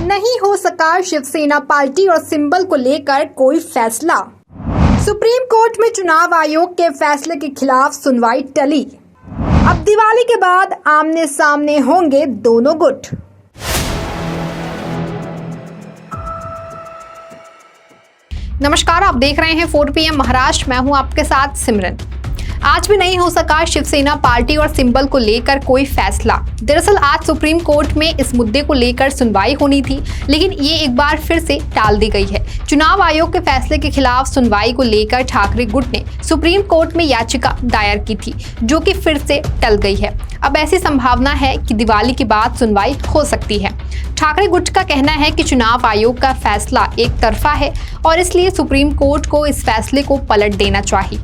नहीं हो सका शिवसेना पार्टी और सिंबल को लेकर कोई फैसला। सुप्रीम कोर्ट में चुनाव आयोग के फैसले के खिलाफ सुनवाई टली। अब दिवाली के बाद आमने सामने होंगे दोनों गुट। नमस्कार, आप देख रहे हैं 4 PM महाराष्ट्र। मैं हूं आपके साथ सिमरन। आज भी नहीं हो सका शिवसेना पार्टी और सिंबल को लेकर कोई फैसला। दरअसल आज सुप्रीम कोर्ट में इस मुद्दे को लेकर सुनवाई होनी थी, लेकिन ये एक बार फिर से टाल दी गई है। चुनाव आयोग के फैसले के खिलाफ सुनवाई को लेकर ठाकरे गुट ने सुप्रीम कोर्ट में याचिका दायर की थी, जो कि फिर से टल गई है। अब ऐसी संभावना है कि दिवाली के बाद सुनवाई हो सकती है। ठाकरे गुट का कहना है कि चुनाव आयोग का फैसला एक तरफा है और इसलिए सुप्रीम कोर्ट को इस फैसले को पलट देना चाहिए।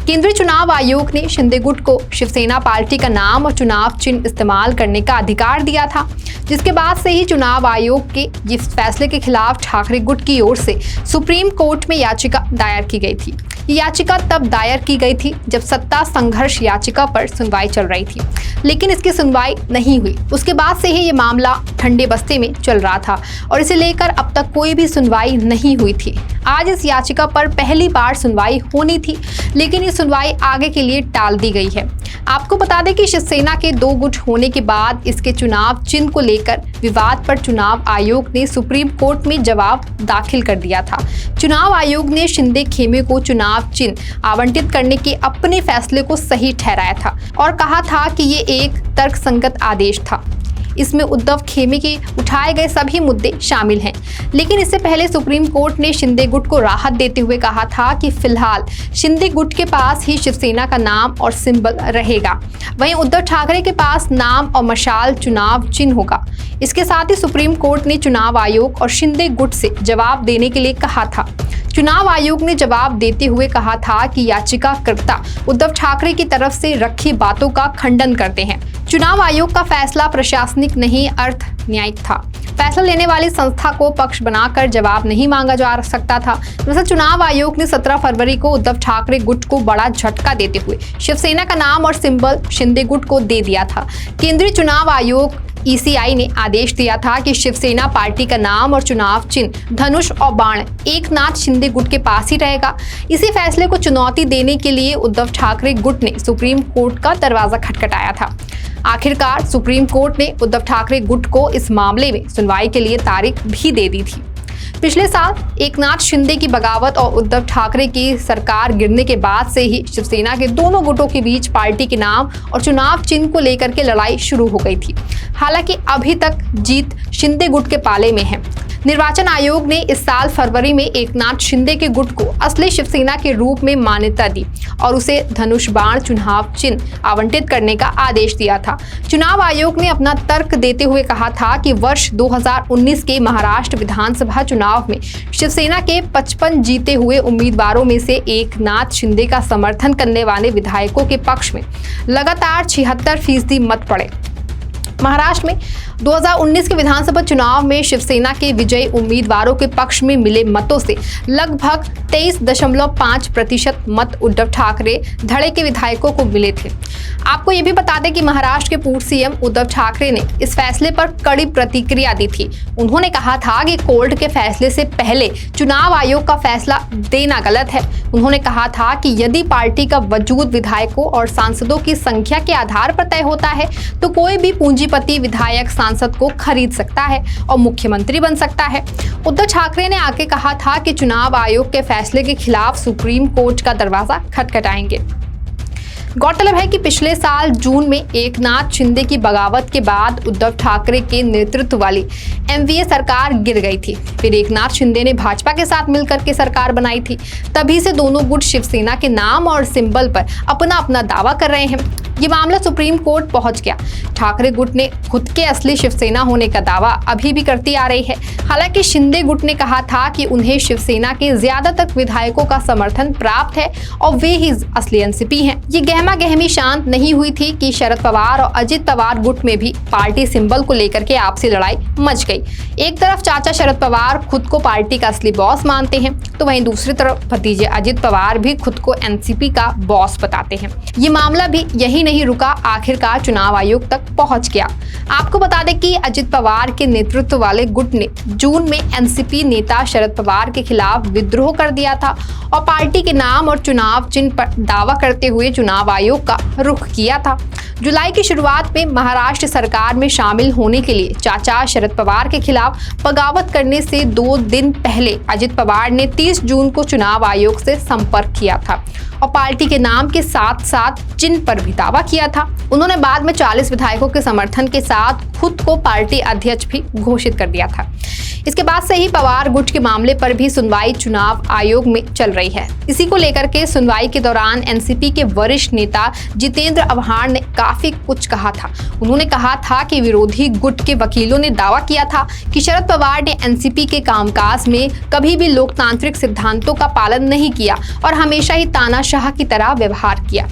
केंद्रीय चुनाव आयोग ने शिंदे गुट को शिवसेना पार्टी का नाम और चुनाव चिन्ह इस्तेमाल करने का अधिकार दिया था, जिसके बाद से ही चुनाव आयोग के इस फैसले के खिलाफ ठाकरे गुट की ओर से सुप्रीम कोर्ट में याचिका दायर की गई थी। ये याचिका तब दायर की गई थी जब सत्ता संघर्ष याचिका पर सुनवाई चल रही थी, लेकिन इसकी सुनवाई नहीं हुई। उसके बाद से ही ये मामला ठंडे बस्ते में चल रहा था और इसे लेकर अब तक कोई भी सुनवाई नहीं हुई थी। आज इस याचिका पर पहली बार सुनवाई होनी थी, लेकिन ये सुनवाई आगे के लिए टाल दी गई है। आपको बता दें कि शिवसेना के 2 गुट होने के बाद इसके चुनाव चिन्ह को लेकर विवाद पर चुनाव आयोग ने सुप्रीम कोर्ट में जवाब दाखिल कर दिया था। चुनाव आयोग ने शिंदे खेमे को चुनाव चिन्ह आवंटित करने के अपने फैसले को सही ठहराया था और कहा था कि ये एक तर्कसंगत आदेश था। इसमें उद्धव खेमे के उठाए गए सभी मुद्दे शामिल हैं, लेकिन इससे पहले सुप्रीम कोर्ट ने शिंदे गुट को राहत देते हुए कहा था कि फिलहाल शिंदे गुट के पास ही शिवसेना का नाम और सिंबल रहेगा, वहीं उद्धव ठाकरे के पास नाम और मशाल चुनाव चिन्ह होगा। इसके साथ ही सुप्रीम कोर्ट ने चुनाव आयोग और शिंदे गुट से जवाब देने के लिए कहा था। चुनाव आयोग ने जवाब देते हुए कहा था कि याचिकाकर्ता उद्धव ठाकरे की तरफ से रखी बातों का खंडन करते हैं। चुनाव आयोग का फैसला प्रशासनिक नहीं अर्थ न्यायिक था। फैसला लेने वाली संस्था को पक्ष बनाकर जवाब नहीं मांगा जा सकता था। दरअसल चुनाव आयोग ने 17 फरवरी को उद्धव ठाकरे गुट को बड़ा झटका देते हुए शिवसेना का नाम और सिंबल शिंदे गुट को दे दिया था। केंद्रीय चुनाव आयोग ECI ने आदेश दिया था कि शिवसेना पार्टी का नाम और चुनाव चिन्ह धनुष और बाण एकनाथ शिंदे गुट के पास ही रहेगा। इसी फैसले को चुनौती देने के लिए उद्धव ठाकरे गुट ने सुप्रीम कोर्ट का दरवाजा खटखटाया था। आखिरकार सुप्रीम कोर्ट ने उद्धव ठाकरे गुट को इस मामले में सुनवाई के लिए तारीख भी दे दी थी। पिछले साल एकनाथ शिंदे की बगावत और उद्धव ठाकरे की सरकार गिरने के बाद से ही शिवसेना के दोनों गुटों के बीच पार्टी के नाम और चुनाव चिन्ह को लेकर के लड़ाई शुरू हो गई थी। हालांकि अभी तक जीत शिंदे गुट के पाले में है। निर्वाचन आयोग ने इस साल फरवरी में एकनाथ शिंदे के गुट को असली शिवसेना के रूप में मान्यता दी और उसे धनुष बाण चुनाव चिन्ह आवंटित करने का आदेश दिया था। चुनाव आयोग ने अपना तर्क देते हुए कहा था कि वर्ष 2019 के महाराष्ट्र विधानसभा चुनाव में शिवसेना के 55 जीते हुए उम्मीदवारों में से एकनाथ शिंदे का समर्थन करने वाले विधायकों के पक्ष में लगातार 76% मत पड़े। महाराष्ट्र में 2019 के विधानसभा चुनाव में शिवसेना के विजयी उम्मीदवारों के पक्ष में मिले मतों से लगभग 23.5% मत उद्धव ठाकरे धड़े के विधायकों को मिले थे। आपको ये भी बता दें कि महाराष्ट्र के पूर्व CM उद्धव ठाकरे ने इस फैसले पर कड़ी प्रतिक्रिया दी थी। उन्होंने कहा था कि कोर्ट के फैसले से पहले चुनाव आयोग का फैसला देना गलत है। उन्होंने कहा था कि यदि पार्टी का वजूद विधायकों और सांसदों की संख्या के आधार पर तय होता है तो कोई भी पूंजीपति विधायक सांसद को खरीद सकता है और मुख्यमंत्री बन सकता है। उद्धव ठाकरे ने आगे कहा था कि चुनाव आयोग के फैसले के खिलाफ सुप्रीम कोर्ट का दरवाजा खटखटाएंगे। गौरतलब है कि पिछले साल जून में एकनाथ शिंदे की बगावत के बाद उद्धव ठाकरे के नेतृत्व वाली MVA सरकार गिर गई थी। फिर एकनाथ शिंदे ने भाजपा के साथ मिलकर के सरकार बनाई थी। तभी से दोनों गुट शिवसेना के नाम और सिंबल पर अपना अपना दावा कर रहे हैं। ये मामला सुप्रीम कोर्ट पहुंच गया। ठाकरे गुट ने खुद के असली शिवसेना होने का दावा अभी भी करती आ रही है। हालांकि शिंदे गुट ने कहा था कि उन्हें शिवसेना के ज्यादातर विधायकों का समर्थन प्राप्त है और वे ही असली एनसीपी हैं। ये गहमा गहमी शांत नहीं हुई थी कि शरद पवार और अजित पवार गुट में भी पार्टी सिंबल को लेकर के आपसी लड़ाई मच गई। एक तरफ चाचा शरद पवार खुद को पार्टी का असली बॉस मानते हैं, तो वहीं दूसरी तरफ भतीजे अजित पवार भी खुद को एनसीपी का बॉस बताते हैं। ये मामला भी यही नहीं नहीं रुका, आखिरकार चुनाव आयोग तक पहुंच गया। आपको बता दें कि अजित पवार के नेतृत्व वाले गुट ने जून में एनसीपी नेता शरद पवार के खिलाफ विद्रोह कर दिया था और पार्टी के नाम और चुनाव चिन्ह पर दावा करते हुए चुनाव आयोग का रुख किया था। जुलाई की शुरुआत में महाराष्ट्र सरकार में शामिल होने के लिए चाचा शरद पवार के खिलाफ बगावत करने से 2 दिन पहले अजित पवार ने 30 जून को चुनाव आयोग से संपर्क किया था और पार्टी के नाम के साथ साथ चिन्ह पर भी दावा किया था। उन्होंने बाद में 40 विधायकों के समर्थन के साथ खुद को पार्टी अध्यक्ष भी घोषित कर दिया था। इसके बाद से ही पवार गुट के मामले पर भी सुनवाई चुनाव आयोग में चल रही है। इसी को लेकर के सुनवाई के दौरान एनसीपी के वरिष्ठ नेता जितेंद्र आव्हाड ने काफी कुछ कहा था। उन्होंने कहा था कि विरोधी गुट के वकीलों ने दावा किया था कि शरद पवार ने एनसीपी के कामकाज में कभी भी लोकतांत्रिक सिद्धांतों का पालन नहीं किया और हमेशा ही तानाशाह की तरह व्यवहार किया।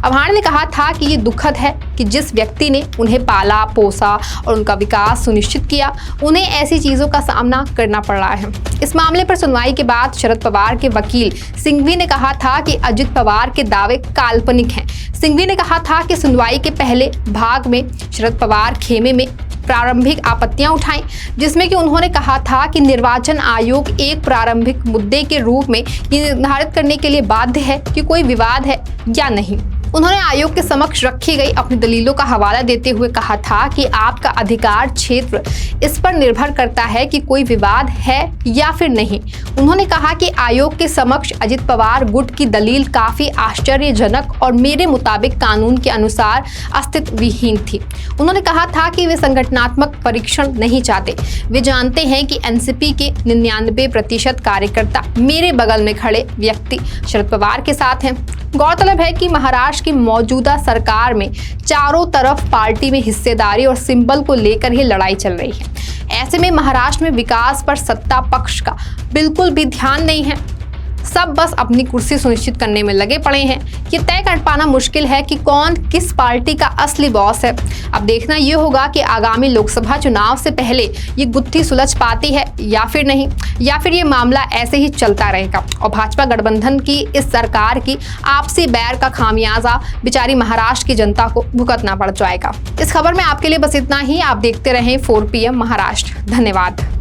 आव्हाड ने कहा था कि ये दुखद है कि जिस व्यक्ति ने उन्हें पाला पोसा और उनका विकास सुनिश्चित किया, उन्हें ऐसी चीजों का सामना करना पड़ रहा है। इस मामले पर सुनवाई के बाद शरद पवार के वकील सिंघवी ने कहा था कि अजित पवार के दावे काल्पनिक हैं। सिंघवी ने कहा था कि सुनवाई के पहले भाग में शरद पवार खेमे में प्रारंभिक आपत्तियां उठाई, जिसमें कि उन्होंने कहा था कि निर्वाचन आयोग एक प्रारंभिक मुद्दे के रूप में ये निर्धारित करने के लिए बाध्य है कि कोई विवाद है या नहीं। उन्होंने आयोग के समक्ष रखी गई अपनी दलीलों का हवाला देते हुए कहा था कि आपका अधिकार क्षेत्र इस पर निर्भर करता है कि कोई विवाद है या फिर नहीं। उन्होंने कहा कि आयोग के समक्ष अजित पवार गुट की दलील काफी आश्चर्यजनक और मेरे मुताबिक कानून के अनुसार अस्तित्व विहीन थी। उन्होंने कहा था कि वे संगठनात्मक परीक्षण नहीं चाहते। वे जानते हैं कि एनसीपी के 99% कार्यकर्ता मेरे बगल में खड़े व्यक्ति शरद पवार के साथ हैं। गौरतलब है कि महाराष्ट्र की मौजूदा सरकार में चारों तरफ पार्टी में हिस्सेदारी और सिंबल को लेकर ही लड़ाई चल रही है। ऐसे में महाराष्ट्र में विकास पर सत्ता पक्ष का बिल्कुल भी ध्यान नहीं है। सब बस अपनी कुर्सी सुनिश्चित करने में लगे पड़े हैं। ये तय कर पाना मुश्किल है कि कौन किस पार्टी का असली बॉस है। अब देखना ये होगा कि आगामी लोकसभा चुनाव से पहले ये गुत्थी सुलझ पाती है या फिर नहीं, या फिर ये मामला ऐसे ही चलता रहेगा और भाजपा गठबंधन की इस सरकार की आपसी बैर का खामियाजा बेचारी महाराष्ट्र की जनता को भुगतना पड़ जाएगा। इस खबर में आपके लिए बस इतना ही। आप देखते रहें 4 PM महाराष्ट्र। धन्यवाद।